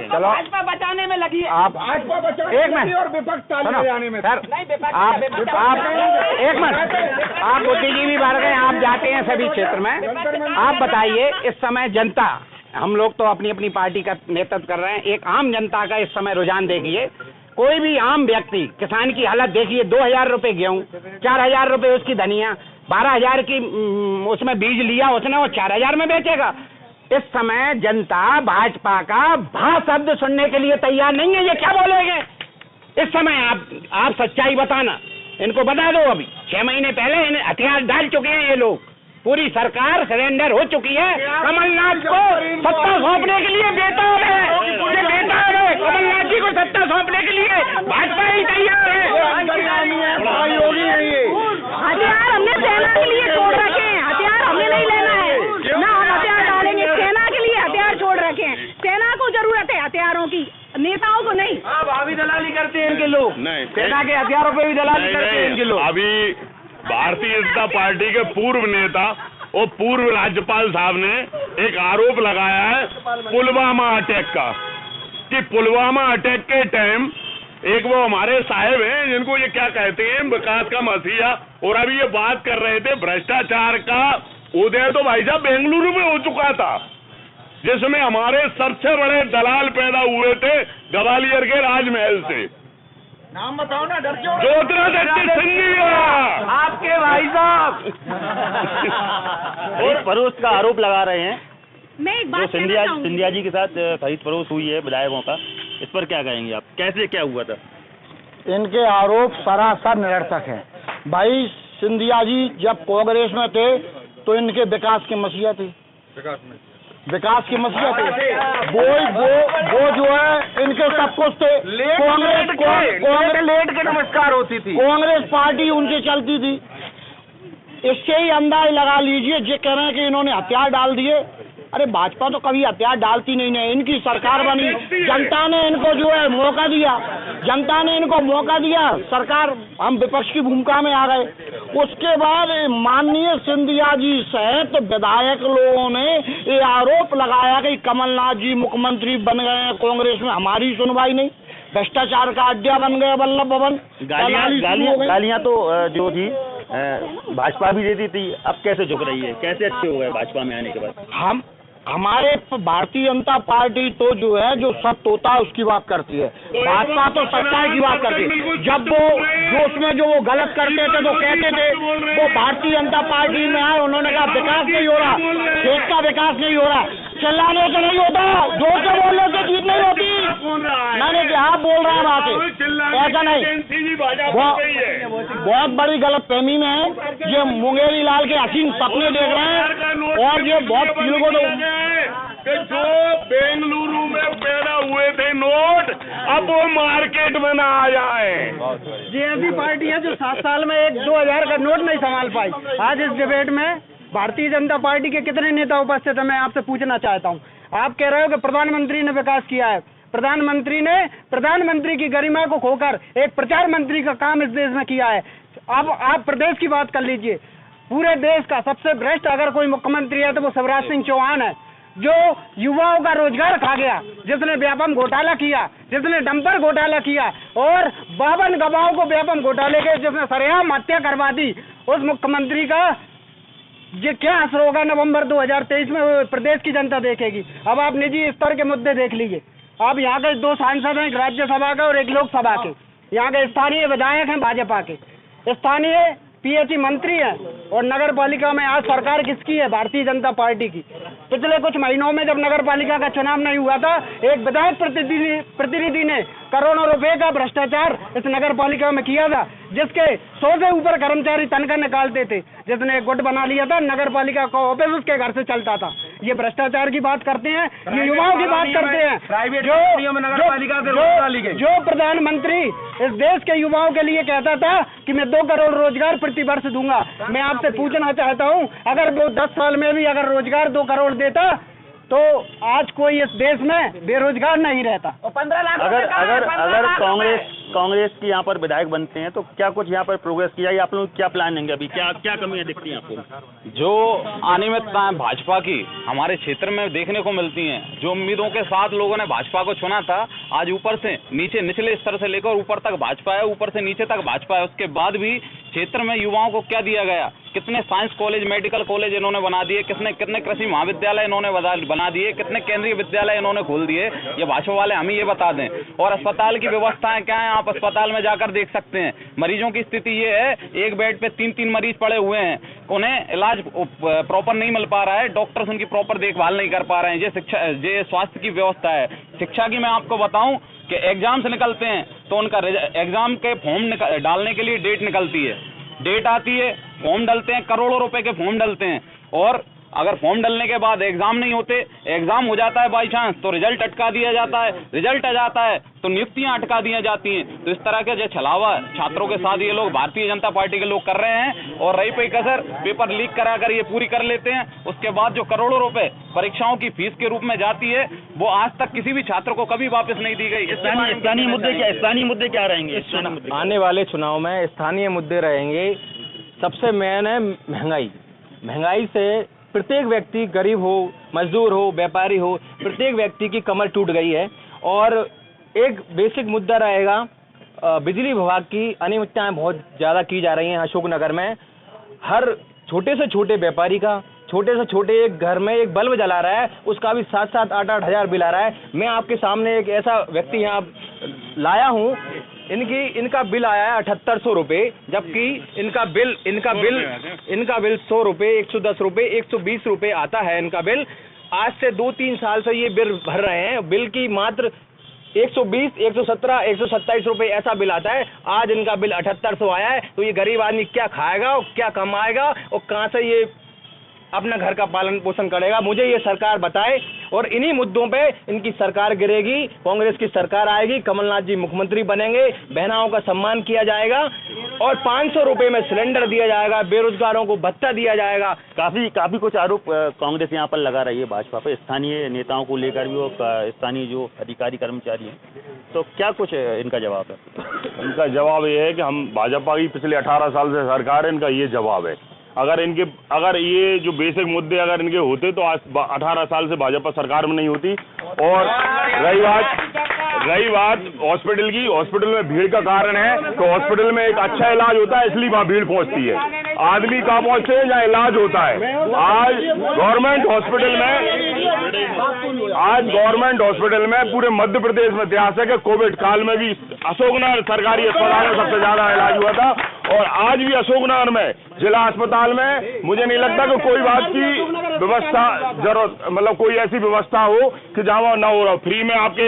चलो भाजपा बचाने में लगी, आप एक मिनट और विपक्ष ताली बजाने में। सर आप एक मिनट, आप बुद्धिजीवी वर्ग हैं, आप जाते हैं सभी क्षेत्र में, आप बताइए इस समय जनता, हम लोग तो अपनी अपनी पार्टी का नेतृत्व कर रहे हैं, एक आम जनता का इस समय रुझान देखिए। कोई भी आम व्यक्ति, किसान की हालत देखिए, 2000 रुपए गेहूँ, 4000 रुपए उसकी धनिया, 12000 की उसमें बीज लिया उसने, वो 4000 में बेचेगा। इस समय जनता भाजपा का भा शब्द सुनने के लिए तैयार नहीं है। ये क्या बोलेंगे इस समय? आप सच्चाई बताना, इनको बता दो। अभी 6 महीने पहले इन्हें हथियार डाल चुके हैं ये लोग, पूरी सरकार सरेंडर हो चुकी है। कमलनाथ को सत्ता सौंपने के लिए बेताब है, कमलनाथ जी को सत्ता सौंपने के लिए भाजपा ही तैयार है। हथियार हमने सेना के लिए छोड़ रखे हैं, हथियार हमने नहीं लेना है ना, हम हथियार डालेंगे। सेना के लिए हथियार छोड़ रखे हैं, सेना को जरूरत है हथियारों की, नेताओं को नहीं। अभी दलाली करते हैं इनके लोग, नहीं, सेना के हथियारों पे भी दलाली करते हैं इनके लोग। अभी भारतीय जनता पार्टी के पूर्व नेता और पूर्व राज्यपाल साहब ने एक आरोप लगाया है पुलवामा अटैक का, कि पुलवामा अटैक के टाइम एक वो हमारे साहब हैं जिनको ये क्या कहते हैं, विकास का मसीहा, और अभी ये बात कर रहे थे भ्रष्टाचार का उदय तो भाई साहब बेंगलुरु में हो चुका था, जिसमें हमारे सबसे बड़े दलाल पैदा हुए थे ग्वालियर के राजमहल से। नाम बताओ ना, डर क्यों? ज्योतिरादित्य सिंधिया। आपके भाई साहब खरीद फरोख्त का आरोप लगा रहे हैं मैं एक जो बात कहना चाहूंगी। सिंधिया जी के साथ खरीद फरोख्त हुई है विधायकों का, इस पर क्या कहेंगे आप? कैसे क्या हुआ था? इनके आरोप सरासर निरर्थक हैं। भाई सिंधिया जी जब कांग्रेस में थे तो इनके विकास की मसीहा थी, विकास की मसीहा थे। वो जो है इनके सब कुछ थे। कांग्रेस लेट के नमस्कार होती थी। कांग्रेस पार्टी उनसे चलती थी। इससे ही अंदाज लगा लीजिए, जो कह रहे हैं कि इन्होंने हथियार डाल दिए। अरे भाजपा तो कभी हथियार डालती नहीं है। इनकी सरकार बनी, जनता ने इनको जो है मौका दिया, जनता ने इनको मौका दिया, सरकार, हम विपक्ष की भूमिका में आ गए। उसके बाद माननीय सिंधिया जी सहित विधायक लोगों ने ये आरोप लगाया कि कमलनाथ जी मुख्यमंत्री बन गए हैं कांग्रेस में, हमारी सुनवाई नहीं, भ्रष्टाचार का अड्डा बन गया वल्लभ भवन। गालियां तो जो थी भाजपा भी देती थी, अब कैसे झुक रही है? कैसे अच्छे हो गए भाजपा में आने के बाद? हमारे भारतीय जनता पार्टी तो जो है जो सत्य होता है उसकी बात करती है, भाजपा तो सच्चाई की बात करती है। जब वो जो उसमें जो वो गलत करते थे तो कहते थे, वो भारतीय जनता पार्टी में आए, उन्होंने कहा विकास नहीं हो रहा, देश का विकास नहीं हो रहा। चिल्लाने से नहीं होता, जोर से बोलने से जीत नहीं होती। मैंने आप बोल रहे हैं बातें, ऐसा नहीं। बहुत बड़ी गलतफहमी में है, ये मुंगेरी लाल के हसीन सपने देख रहे हैं और ये बहुत कि जो बेंगलुरु में पैदा हुए थे नोट, अब वो मार्केट में ना आ जाए। ये ऐसी पार्टी है जो 7 साल में 1-2 हज़ार का नोट नहीं संभाल पाई। आज इस डिबेट में भारतीय जनता पार्टी के कितने नेता उपस्थित है, मैं आपसे पूछना चाहता हूँ। आप कह रहे हो कि प्रधानमंत्री ने विकास किया है। प्रधानमंत्री ने प्रधानमंत्री की गरिमा को खोकर एक प्रचार मंत्री का काम इस देश में किया है। अब आप प्रदेश की बात कर लीजिए, पूरे देश का सबसे भ्रष्ट अगर कोई मुख्यमंत्री है तो वो शिवराज सिंह चौहान है, जो युवाओं का रोजगार खा गया, जिसने व्यापम घोटाला किया, जिसने डंपर घोटाला किया और 52 गवाहों को व्यापम घोटाले के जिसने सरेआम हत्या करवा दी, उस मुख्यमंत्री का ये क्या असर होगा नवंबर 2023 में, वो प्रदेश की जनता देखेगी। अब आप निजी स्तर के मुद्दे देख लीजिए। अब यहाँ के 2 सांसद हैं, एक राज्यसभा के और एक लोकसभा के। यहाँ के स्थानीय विधायक हैं भाजपा के, स्थानीय पीएचई मंत्री है और नगर पालिका में आज सरकार किसकी है? भारतीय जनता पार्टी की। पिछले कुछ महीनों में जब नगर पालिका का चुनाव नहीं हुआ था, एक विधायक प्रतिनिधि ने करोड़ों रुपए का भ्रष्टाचार इस नगर पालिका में किया था, जिसके 100 से ऊपर कर्मचारी तनख्वाह निकालते थे, जिसने एक गुट बना लिया था, नगर पालिका का ऑफिस उसके घर से चलता था। ये भ्रष्टाचार की बात करते हैं, ये युवाओं की बात करते हैं। जो प्रधानमंत्री इस देश के युवाओं के लिए कहता था कि मैं 2 करोड़ रोजगार प्रति वर्ष दूंगा, मैं आपसे पूछना चाहता हूं, अगर वो 10 साल में भी अगर रोजगार 2 करोड़ देता तो आज कोई इस देश में बेरोजगार नहीं रहता। और 15 लाख अगर कांग्रेस की यहाँ पर विधायक बनते हैं तो क्या कुछ यहाँ पर प्रोग्रेस किया, या आप लोग क्या प्लान है? अभी क्या कमियां दिखती हैं आपको? जो अनियमितता है भाजपा की हमारे क्षेत्र में देखने को मिलती हैं, जो उम्मीदों के साथ लोगों ने भाजपा को चुना था, आज ऊपर से नीचे, निचले स्तर से लेकर ऊपर तक भाजपा है, ऊपर से नीचे तक भाजपा है। उसके बाद भी क्षेत्र में युवाओं को क्या दिया गया? कितने साइंस कॉलेज, मेडिकल कॉलेज इन्होंने बना दिए, कितने कृषि महाविद्यालय इन्होंने बना दिए, कितने केंद्रीय विद्यालय इन्होंने खोल दिए, ये भाजपा वाले हमें ये बता दें। और अस्पताल की व्यवस्थाएं क्या है? आप अस्पताल में जाकर देख सकते हैं। मरीजों की स्थिति ये है, एक बेड पे 3-3 मरीज पड़े हुए हैं, उन्हें इलाज प्रॉपर नहीं मिल पा रहा है, डॉक्टर्स उनकी प्रॉपर देखभाल नहीं कर पा रहे हैं। ये स्वास्थ्य की व्यवस्था है। शिक्षा की मैं आपको बताऊं कि एग्जाम्स निकलते हैं तो उनका एग्जाम के फॉर्म डालने के लिए डेट निकलती है, डेट आती है, फॉर्म डलते हैं, करोड़ों रुपए के फॉर्म डलते हैं, और अगर फॉर्म डलने के बाद एग्जाम नहीं होते, एग्जाम हो जाता है बाई चांस तो रिजल्ट अटका दिया जाता है, रिजल्ट आ जाता है तो नियुक्तियां अटका दी जाती हैं। तो इस तरह के जो छलावा छात्रों के साथ ये लोग भारतीय जनता पार्टी के लोग कर रहे हैं, और रही पे कसर पेपर लीक करा कर ये पूरी कर लेते हैं। उसके बाद जो करोड़ों रुपए परीक्षाओं की फीस के रूप में जाती है, वो आज तक किसी भी छात्र को कभी वापस नहीं दी गई। स्थानीय मुद्दे क्या रहेंगे आने वाले चुनाव में? स्थानीय मुद्दे रहेंगे, सबसे मेन है महंगाई से प्रत्येक व्यक्ति, गरीब हो, मजदूर हो, व्यापारी हो, प्रत्येक व्यक्ति की कमर टूट गई है। और एक बेसिक मुद्दा रहेगा, बिजली विभाग की अनियमितताएं बहुत ज़्यादा की जा रही हैं अशोकनगर में। हर छोटे से छोटे व्यापारी का, छोटे से छोटे एक घर में एक बल्ब जला रहा है, उसका भी 7-7, 8-8 हज़ार बिल आ रहा है। मैं आपके सामने एक ऐसा व्यक्ति यहाँ लाया हूँ, इनका बिल आया है 7800 रुपये, जबकि इनका बिल 100 रुपये, 110 रुपये, 120 रुपये आता है इनका बिल। आज से 2-3 साल से ये बिल भर रहे हैं, बिल की मात्र 120, 117, 127 रुपये ऐसा बिल आता है। आज इनका बिल 7800 आया है, तो ये गरीब आदमी क्या खाएगा और क्या कमाएगा और कहाँ से ये अपना घर का पालन पोषण करेगा? मुझे ये सरकार बताए। और इन्हीं मुद्दों पे इनकी सरकार गिरेगी, कांग्रेस की सरकार आएगी, कमलनाथ जी मुख्यमंत्री बनेंगे, बहनाओं का सम्मान किया जाएगा और 500 रुपये में सिलेंडर दिया जाएगा, बेरोजगारों को भत्ता दिया जाएगा। काफी कुछ आरोप कांग्रेस यहाँ पर लगा रही है भाजपा पे, स्थानीय नेताओं को लेकर भी और स्थानीय जो अधिकारी कर्मचारी हैं, तो क्या कुछ इनका जवाब है? इनका जवाब ये है कि हम भाजपा की पिछले 18 साल से सरकार है, इनका ये जवाब है। अगर ये जो बेसिक मुद्दे अगर इनके होते तो आज 18 साल से भाजपा सरकार में नहीं होती। और रही बात हॉस्पिटल की, हॉस्पिटल में भीड़ का कारण है तो हॉस्पिटल में एक अच्छा इलाज होता है, इसलिए वहाँ भीड़ पहुँचती है। आदमी कहाँ पहुँचते हैं जहाँ इलाज होता है। आज गवर्नमेंट हॉस्पिटल में पूरे मध्य प्रदेश में इतिहास है कि कोविड काल में भी अशोकनगर सरकारी अस्पताल में सबसे ज्यादा इलाज हुआ था। और आज भी अशोकनगर में जिला अस्पताल में मुझे नहीं लगता कि कोई बात की व्यवस्था जरूरत, मतलब कोई ऐसी व्यवस्था हो कि जहाँ ना हो रहा। फ्री में आपके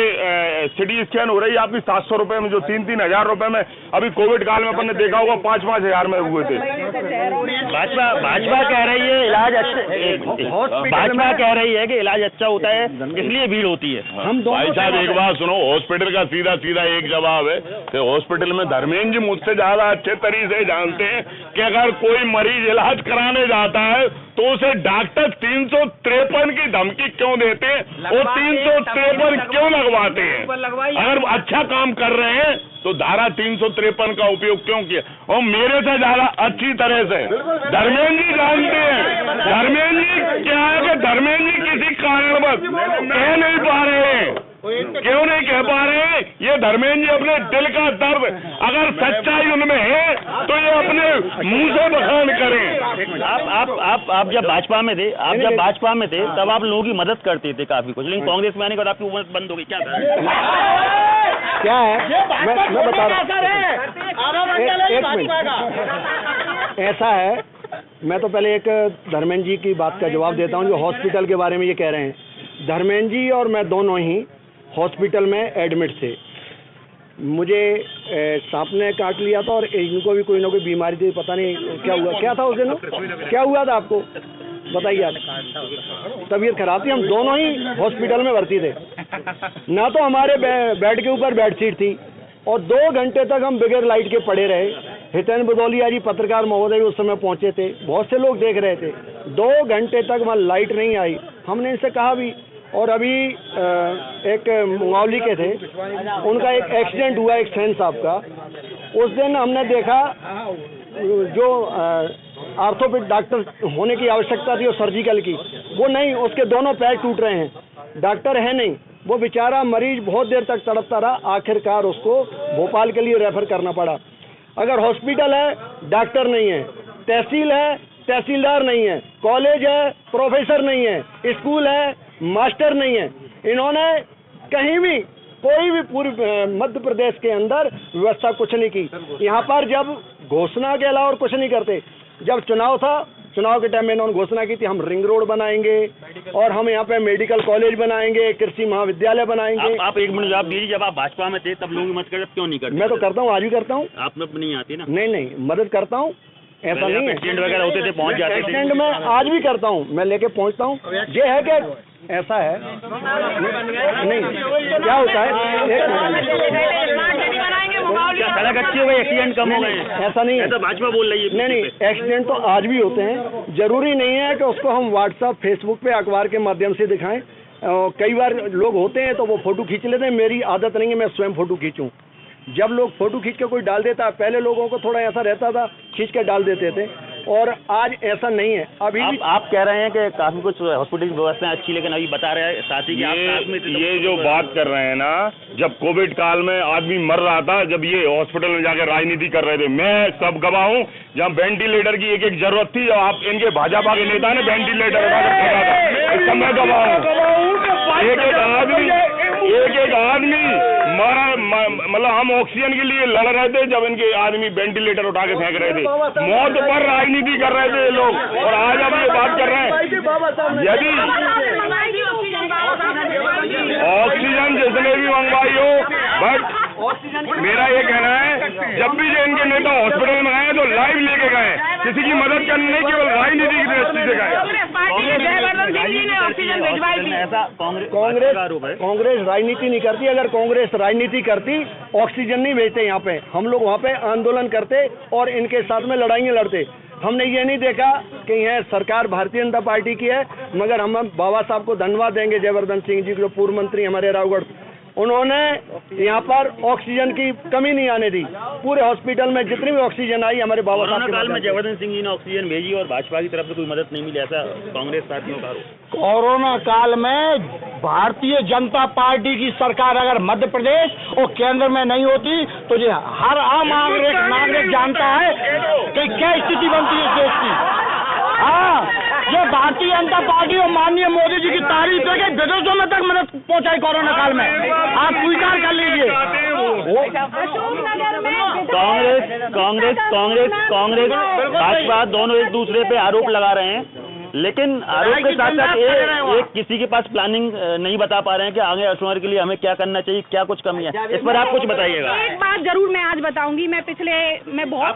सिटी स्कैन हो रही है आपकी 700 रुपए में, जो 3-3 हजार रुपए में अभी कोविड काल में अपन ने देखा होगा 5-5 हजार में हुए थे। भाजपा कह रही है इलाज भाजपा कह रही है कि इलाज अच्छा होता है, इसलिए भीड़ होती है। भाई साहब एक बात सुनो, हॉस्पिटल का सीधा एक जवाब है कि हॉस्पिटल में धर्मेंद्र जी मुझसे ज्यादा अच्छे तरीके से जानते हैं कि अगर कोई मरीज इलाज कराने जाता है तो उसे डॉक्टर 353 की धमकी क्यों देते हैं और 353 क्यों लगवाते हैं? अगर अच्छा काम कर रहे हैं तो धारा 353 का उपयोग क्यों किया? और मेरे से ज्यादा अच्छी तरह से धर्मेंद्र जी जानते हैं। धर्मेंद्र जी क्या है कि धर्मेंद्र जी किसी कारणवश कह नहीं पा रहे हैं। क्यों नहीं कह पा रहे हैं? ये धर्मेंद्र जी अपने दिल का दर्द, अगर सच्चाई उनमें है तो ये अपने मुंह से बखान करें। आप जब भाजपा में थे तब आप लोगों की मदद करते थे काफी कुछ, लेकिन कांग्रेस में आने के बाद आपकी मदद बंद हो गई, क्या है? मैं बता रहा हूँ, एक मिनट। ऐसा है, मैं तो पहले एक धर्मेंद्र जी की बात का जवाब देता हूँ जो हॉस्पिटल के बारे में ये कह रहे हैं। धर्मेंद्र जी और मैं दोनों ही हॉस्पिटल में एडमिट थे। मुझे सांप ने काट लिया था और इनको भी कोई ना कोई बीमारी थी, पता नहीं क्या हुआ। क्या था उस दिन, क्या हुआ था आपको बताइए? आप तबीयत खराब थी, हम दोनों ही हॉस्पिटल में भर्ती थे। ना तो हमारे बेड के ऊपर बेडशीट थी और 2 घंटे तक हम बगैर लाइट के पड़े रहे। हितेन बदौलिया जी पत्रकार महोदय उस समय पहुंचे थे, बहुत से लोग देख रहे थे। 2 घंटे तक वहाँ लाइट नहीं आई। हमने इनसे कहा भी, और अभी एक मुंगावली के थे, उनका एक एक्सीडेंट हुआ एक सैन साहब का। उस दिन हमने देखा जो आर्थोपेड डॉक्टर होने की आवश्यकता थी और सर्जिकल की, वो नहीं, उसके दोनों पैर टूट रहे हैं, डॉक्टर है नहीं। वो बेचारा मरीज बहुत देर तक तड़पता रहा, आखिरकार उसको भोपाल के लिए रेफर करना पड़ा। अगर हॉस्पिटल है, डॉक्टर नहीं है, तहसील है, तहसीलदार नहीं है, कॉलेज है, प्रोफेसर नहीं है, स्कूल है, मास्टर नहीं है। इन्होंने कहीं भी कोई भी पूरी मध्य प्रदेश के अंदर व्यवस्था कुछ नहीं की। यहाँ पर जब घोषणा के अलावा और कुछ नहीं करते। जब चुनाव था, चुनाव के टाइम में इन्होंने घोषणा की थी हम रिंग रोड बनाएंगे और हम यहाँ पे मेडिकल कॉलेज बनाएंगे, कृषि महाविद्यालय बनाएंगे। आप एक मिनट जवाब दीजिए, जब आप भाजपा में थे तब लोग मत कर, क्यों नहीं करते? मैं तो करता हूँ, आज भी करता हूँ। आप में नहीं आती ना? नहीं, मदद करता हूँ, ऐसा नहीं है। एक्सीडेंट वगैरह होते थे, पहुँच जाते थे। एक्सीडेंट में आज भी करता हूँ, मैं लेके पहुँचता हूँ। ये है कि ऐसा है नहीं, क्या होता है, सड़क अच्छी हो गई, एक्सीडेंट कम हो गए, ऐसा नहीं है। ऐसा भाजपा बोल रही है। नहीं, एक्सीडेंट तो आज भी होते हैं। जरूरी नहीं है कि उसको हम व्हाट्सएप, फेसबुक पे, अखबार के माध्यम से दिखाएं। कई बार लोग होते हैं तो वो फोटो खींच लेते हैं। मेरी आदत नहीं है मैं स्वयं फोटो खींचूं। जब लोग फोटो खींच के कोई डाल देता है, पहले लोगों को थोड़ा ऐसा रहता था, खींच के डाल देते थे, और आज ऐसा नहीं है। अभी आप कह रहे हैं कि काफी कुछ हॉस्पिटल की व्यवस्था अच्छी, लेकिन अभी बता रहे हैं साथी कि ये जो बात कर रहे हैं ना, जब कोविड काल में आदमी मर रहा था, जब ये हॉस्पिटल में जाकर राजनीति कर रहे थे, मैं सब गवाह हूँ। जहाँ वेंटिलेटर की एक जरूरत थी, जब आप इनके भाजपा के नेता ने वेंटिलेटर फेंका था, इस समय गवाह हूँ। एक एक आदमी मतलब हम ऑक्सीजन के लिए लड़ रहे थे जब इनके आदमी वेंटिलेटर उठा के फेंक रहे थे, मौत पर राजनीति कर रहे थे ये लोग, और आज अब ये बात कर रहे हैं यदि ऑक्सीजन जिसने भी मंगवाई हो, बट मेरा ये कहना है जब भी जो इनके नेता हॉस्पिटल में गए तो लाइव लेके गए, किसी की मदद करने नहीं, केवल राजनीति की दृष्टि से गए। कांग्रेस राजनीति नहीं करती। अगर कांग्रेस राजनीति करती, ऑक्सीजन नहीं भेजते यहाँ पे, हम लोग वहाँ पे आंदोलन करते और इनके साथ में लड़ाइयाँ लड़ते। हमने ये नहीं देखा कि यह सरकार भारतीय जनता पार्टी की है, मगर हम बाबा साहब को धन्यवाद देंगे, जयवर्धन सिंह जी जो पूर्व मंत्री हमारे रावगढ़, उन्होंने यहाँ पर ऑक्सीजन की कमी नहीं आने दी। पूरे हॉस्पिटल में जितनी भी ऑक्सीजन आई हमारे बाबा साहब काल में जयवर्धन सिंह जी ने ऑक्सीजन भेजी और भाजपा की तरफ से कोई मदद नहीं मिली, ऐसा कांग्रेस साथियों का आरोप। कोरोना काल में भारतीय जनता पार्टी की सरकार अगर मध्य प्रदेश और केंद्र में नहीं होती तो ये हर आम नागरिक जानता है कि क्या स्थिति बनती है देश की। हाँ, ये भारतीय जनता पार्टी और माननीय मोदी जी की तारीफ है कि विदेशों में तक मदद पहुंचाई कोरोना काल में, आप स्वीकार कर लीजिए। कांग्रेस भाजपा दोनों एक दूसरे पे आरोप लगा रहे हैं, लेकिन आरोप के साथ साथ एक किसी के पास प्लानिंग नहीं बता पा रहे हैं कि आगे अशोक के लिए हमें क्या करना चाहिए, क्या कुछ कमी है, इस पर आप कुछ बताइएगा। एक बात जरूर मैं आज बताऊंगी, मैं बहुत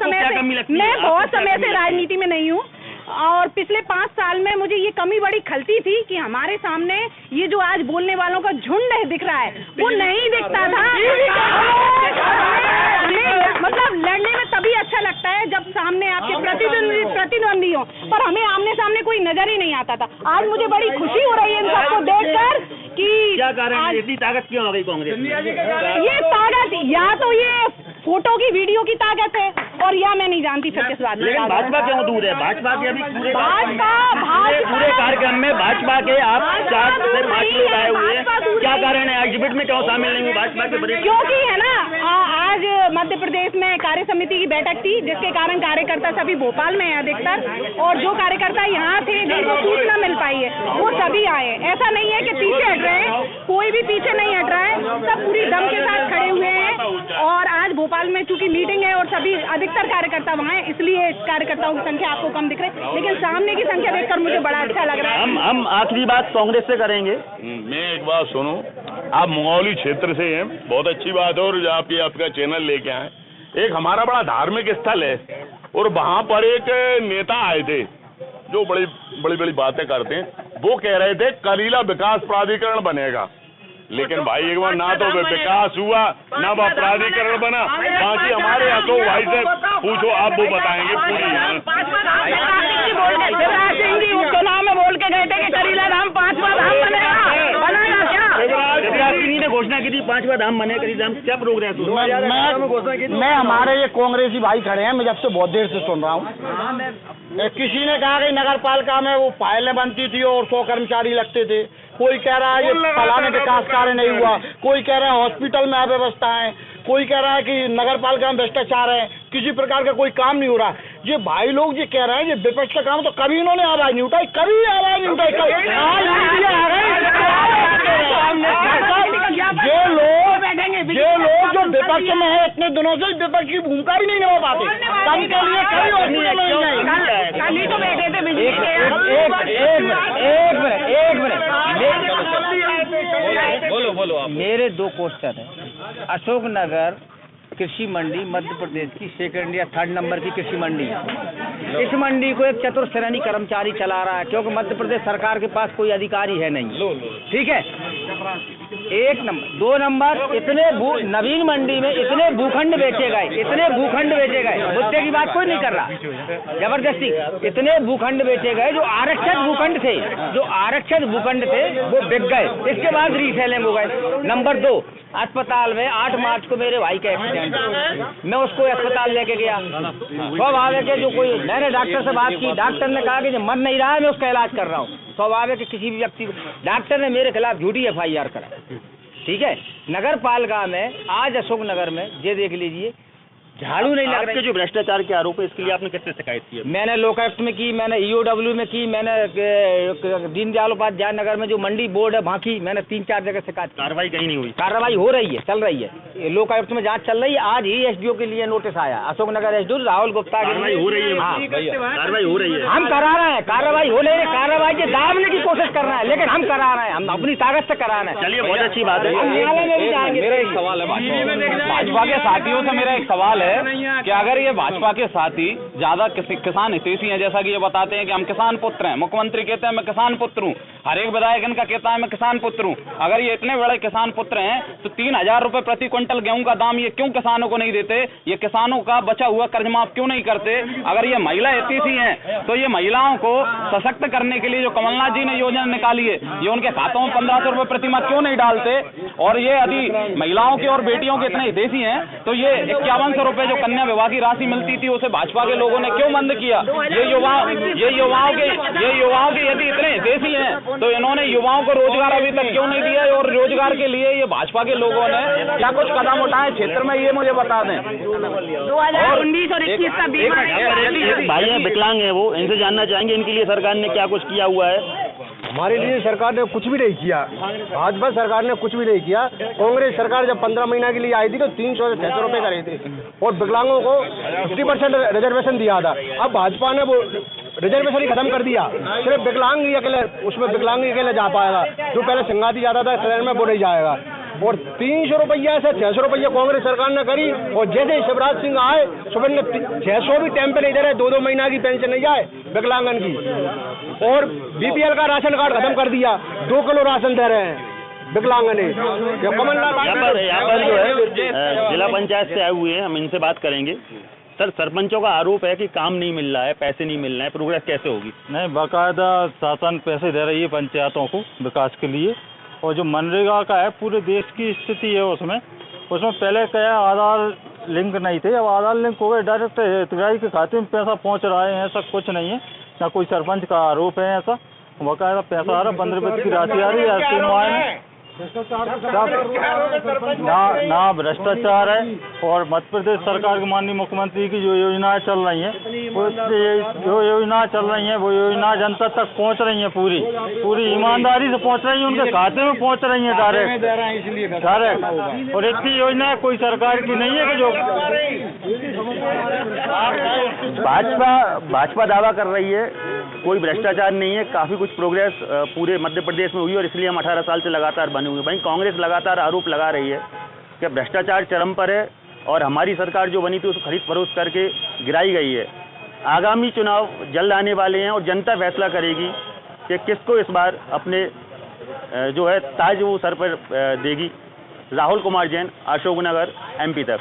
समय से राजनीति में नहीं हूँ और पिछले 5 साल में मुझे ये कमी बड़ी खलती थी कि हमारे सामने ये जो आज बोलने वालों का झुंड दिख रहा है वो नहीं दिखता था। मतलब लड़ने में तभी अच्छा लगता है जब सामने आपके प्रतिद्वंदी हो, पर हमें आमने सामने कोई नजर ही नहीं आता था। आज मुझे बड़ी खुशी हो रही है इन सबको देखकर कि क्या कारण इतनी ताकत क्यों आ गई कांग्रेस में? ये ताकत या तो ये फोटो की वीडियो की ताकत है और या मैं नहीं जानती फिर किस बात में। भाजपा क्यों दूर है? भाजपा के अभी पूरे कार्यक्रम में भाजपा के आप 4 से 5 लोग आए हुए हैं, क्या कारण है एग्जिबिट में क्यों शामिल नहीं हुए भाजपा के बड़े? क्योंकि है ना, आज मध्य प्रदेश में कार्य समिति की बैठक थी जिसके कारण कार्यकर्ता सभी भोपाल में है अधिकतर, और जो कार्यकर्ता यहाँ थे जिनको सूचना मिल पाई है वो सभी आए। ऐसा नहीं है कि पीछे हट रहे हैं, कोई भी पीछे नहीं हट रहा है, सब पूरी दम के साथ खड़े हुए हैं। और आज भोपाल में चूंकि मीटिंग है और सभी अधिकतर कार्यकर्ता वहाँ हैं, इसलिए कार्यकर्ताओं की संख्या आपको कम दिख रही है, लेकिन सामने की संख्या देखकर मुझे बड़ा अच्छा लग रहा है। हम आखिरी बात कांग्रेस से करेंगे। मैं एक बात सुनो, आप मंगौली क्षेत्र से हैं, बहुत अच्छी बात है, और आपका चैनल लेके आए। एक हमारा बड़ा धार्मिक स्थल है और वहाँ पर एक नेता आए थे जो बड़ी बातें करते हैं। वो कह रहे थे करीला विकास प्राधिकरण बनेगा, लेकिन भाई एक बार ना तो विकास हुआ ना वह प्राधिकरण बना। बाकी हमारे अशोक भाई से पूछो, आप वो बताएंगे पूरी। चुनाव में बोल के गए थे कि करीला धाम 5वां धाम बनेगा, बनाया क्या? ने घोषणा की थी 5वां धाम बने, करीला धाम क्या प्रोग्रेस हुआ? मैं हमारे ये कांग्रेसी भाई खड़े हैं, मैं जब से बहुत देर से सुन रहा हूँ। किसी ने कहा कि नगर पालिका में वो फाइलें बनती थी और 100 कर्मचारी लगते थे, कोई कह रहा है ये फलाने विकास कार्य नहीं हुआ, कोई कह रहा है हॉस्पिटल में अव्यवस्था है, कोई कह रहा है कि नगर पालिका में भ्रष्टाचार है, किसी प्रकार का कोई काम नहीं हो रहा। ये भाई लोग ये कह रहे हैं ये विपक्ष का काम, तो कभी इन्होंने आवाज नहीं उठाई, कभी आवाज नहीं उठाई। ये लोग जो विपक्ष में है इतने दिनों से विपक्ष की भूमिका ही नहीं निभा पाते, कम के लिए कभी हॉस्पिटल नहीं गए। बोलो आप। मेरे 2 क्वेश्चन है। अशोक नगर कृषि मंडी मध्य प्रदेश की 2nd या 3rd नंबर की कृषि मंडी है। इस मंडी को एक चतुर श्रेणी कर्मचारी चला रहा है, क्योंकि मध्य प्रदेश सरकार के पास कोई अधिकारी है नहीं। ठीक है, 1 नंबर। 2 नंबर, इतने नवीन मंडी में इतने भूखंड बेचे गए, मुद्दे की बात कोई नहीं कर रहा, जबरदस्ती इतने भूखंड बेचे गए जो आरक्षित भूखंड थे वो बिक गए, इसके बाद रीसेलिंग हो गए। नंबर 2, अस्पताल में 8 मार्च को मेरे भाई का एक्सीडेंट, मैं उसको अस्पताल लेके गया। स्वाभाविक है जो कोई, मैंने डॉक्टर से बात की, डॉक्टर ने कहा कि जो मर नहीं रहा है मैं उसका इलाज कर रहा हूँ। स्वाभाविक है किसी भी व्यक्ति, डॉक्टर ने मेरे खिलाफ झूठी FIR करा। ठीक है, नगर पालिका में आज अशोक नगर में ये देख लीजिए झाड़ू नहीं लग आपके रही। जो भ्रष्टाचार के आरोप है इसके लिए आपने किससे शिकायत की है? मैंने लोकायुक्त में की, मैंने ईओडब्ल्यू में की, मैंने दीनदयाल उपाध्याय नगर में जो मंडी बोर्ड है वहाँ की, मैंने 3-4 जगह शिकायत की। कार्रवाई कहीं नहीं हुई? कार्रवाई हो रही है, चल रही है, लोकायुक्त में जांच चल रही है। आज ही एसडीओ के लिए नोटिस आया, अशोकनगर एसडीओ राहुल गुप्ता के। कार्रवाई हो रही है? हाँ, कार्रवाई हो रही है? हम करा रहे हैं, कार्रवाई हो रही है, कार्रवाई के दाबने की कोशिश कर रहे हैं, लेकिन हम करा रहे हैं, हम अपनी ताकत से करा रहे हैं। चलिए, बहुत अच्छी बात है। हम न्यायालय में भी जाएंगे। मेरा एक सवाल है भाजपा के साथियों से, मेरा एक सवाल है कि अगर ये भाजपा के साथी ज्यादा किसान हितैषी हैं, जैसा कि ये बताते हैं कि हम किसान पुत्र हैं, मुख्यमंत्री कहते हैं मैं किसान पुत्र हूँ, हर एक विधायक इनका कहता है मैं किसान पुत्र हूँ, अगर ये इतने बड़े किसान पुत्र हैं तो 3000 रुपए प्रति क्विंटल गेहूं का दाम ये क्यों किसानों को नहीं देते? ये किसानों का बचा हुआ कर्ज माफ क्यों नहीं करते? अगर ये महिला हितैषी हैं तो ये महिलाओं को सशक्त करने के लिए जो कमलनाथ जी ने योजना निकाली है, ये उनके खातों में 1500 रुपए प्रति माह क्यों नहीं डालते? और ये यदि महिलाओं के और बेटियों के इतने हितैषी हैं तो ये 5100 रुपए जो कन्या विवाह की राशि मिलती थी उसे भाजपा के लोगों ने क्यों बंद किया? ये युवाओं के यदि इतने हितैषी हैं तो इन्होंने युवाओं को रोजगार अभी तक क्यों नहीं दिया? और रोजगार के लिए ये भाजपा के लोगों ने क्या कुछ कदम उठाए क्षेत्र में, ये मुझे बता दें। 2019 और 21 का बीमा भाई हैं, विकलांग है वो, इनसे जानना चाहेंगे इनके लिए सरकार ने क्या कुछ किया हुआ है? हमारे लिए सरकार ने कुछ भी नहीं किया, भाजपा सरकार ने कुछ भी नहीं किया। कांग्रेस सरकार जब 15 महीना के लिए आई थी तो 300 से 600 रुपए करे थे और विकलांगों को 50% रिजर्वेशन दिया था। अब भाजपा ने वो रिजर्वेशन ही खत्म कर दिया, सिर्फ विकलांग ही अकेले, उसमें विकलांग ही अकेले जा पाएगा, जो पहले संगाती जाता था ट्रेन में वो नहीं जाएगा। और 300 रुपया से 600 रुपया कांग्रेस सरकार ने करी, और जैसे ही शिवराज सिंह आए सुबह ने 600 भी टाइम पे नहीं दे रहे, 2-2 महीना की पेंशन नहीं जाए विकलांगन की, और बीपीएल का राशन कार्ड खत्म कर दिया, 2 किलो राशन दे रहे हैं विकलांगन ने। कमलनाथ यहाँ पर जो है जिला पंचायत से आए हुए हैं, हम इनसे बात करेंगे। सर, सरपंचों का आरोप है कि काम नहीं मिल रहा है, पैसे नहीं मिल रहे हैं, प्रोग्रेस कैसे होगी? नहीं, बाकायदा शासन पैसे दे रही है पंचायतों को विकास के लिए, और जो मनरेगा का है पूरे देश की स्थिति है उसमें पहले क्या आधार लिंक नहीं थे, अब आधार लिंक हो गए, डायरेक्ट हितग्राही के खाते में पैसा पहुंच रहा है, ऐसा कुछ नहीं है, ना कोई सरपंच का आरोप है ऐसा, बाकायदा पैसा आ रहा, 15 रुपये की राशि आ रही है 3 माह में। ना भ्रष्टाचार है, और मध्य प्रदेश सरकार के माननीय मुख्यमंत्री की जो योजनाएं चल रही हैं, जो योजनाएं चल रही हैं वो योजना जनता तक पहुंच रही हैं, पूरी ईमानदारी से पहुंच रही हैं, उनके खाते में पहुंच रही हैं डायरेक्ट। और इतनी योजनाएं कोई सरकार की नहीं है कि जो भाजपा दावा कर रही है कोई भ्रष्टाचार नहीं है, काफी कुछ प्रोग्रेस पूरे मध्य प्रदेश में हुई, और इसलिए हम 18 साल से लगातार बने हुए। वहीं कांग्रेस लगातार आरोप लगा रही है कि भ्रष्टाचार चरम पर है, और हमारी सरकार जो बनी थी उसको खरीद फरोख्त करके गिराई गई है। आगामी चुनाव जल्द आने वाले हैं और जनता फैसला करेगी कि किसको इस बार अपने जो है ताज वो सर पर देगी। राहुल कुमार जैन, अशोकनगर, MP तक।